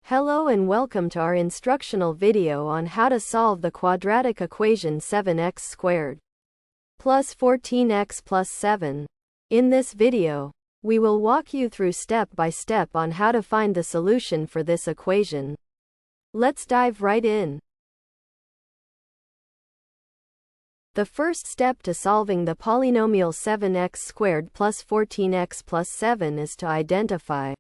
Hello and welcome to our instructional video on how to solve the quadratic equation 7x squared plus 14x plus 7. In this video, we will walk you through step by step on how to find the solution for this equation. Let's dive right in. The first step to solving the polynomial 7x squared plus 14x plus 7 is to identify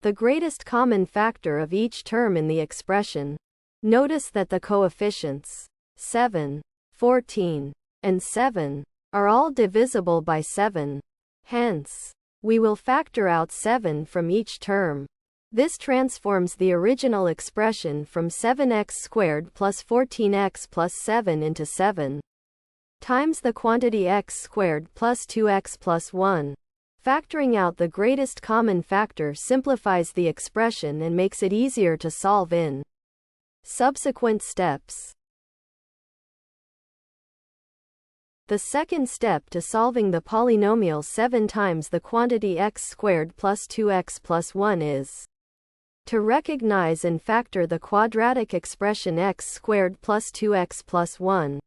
the greatest common factor of each term in the expression. Notice that the coefficients 7, 14, and 7 are all divisible by 7. Hence, we will factor out 7 from each term. This transforms the original expression from 7x squared plus 14x plus 7 into 7 times the quantity x squared plus 2x plus 1. Factoring out the greatest common factor simplifies the expression and makes it easier to solve in subsequent steps. The second step to solving the polynomial 7 times the quantity x squared plus 2x plus 1 is to recognize and factor the quadratic expression x squared plus 2x plus 1.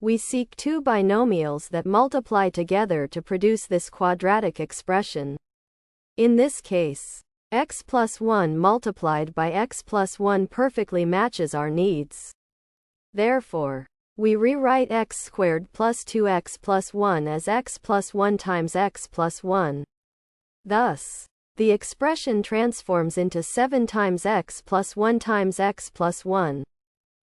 We seek two binomials that multiply together to produce this quadratic expression. In this case, x plus 1 multiplied by x plus 1 perfectly matches our needs. Therefore, we rewrite x squared plus 2x plus 1 as x plus 1 times x plus 1. Thus, the expression transforms into 7 times x plus 1 times x plus 1.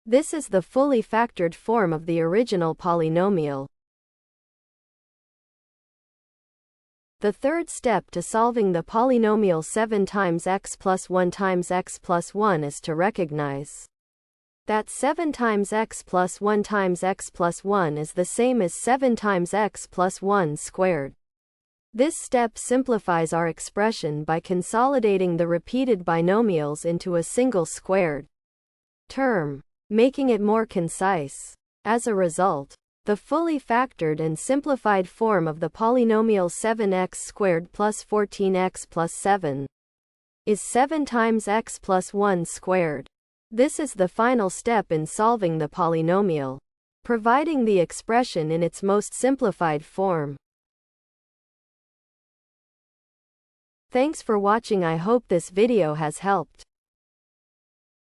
This is the fully factored form of the original polynomial. The third step to solving the polynomial 7 times x plus 1 times x plus 1 is to recognize that 7 times x plus 1 times x plus 1 is the same as 7 times x plus 1 squared. This step simplifies our expression by consolidating the repeated binomials into a single squared term, making it more concise. As a result, the fully factored and simplified form of the polynomial 7x squared plus 14x plus 7 is 7 times x plus 1 squared. This is the final step in solving the polynomial, providing the expression in its most simplified form. Thanks for watching. I hope this video has helped.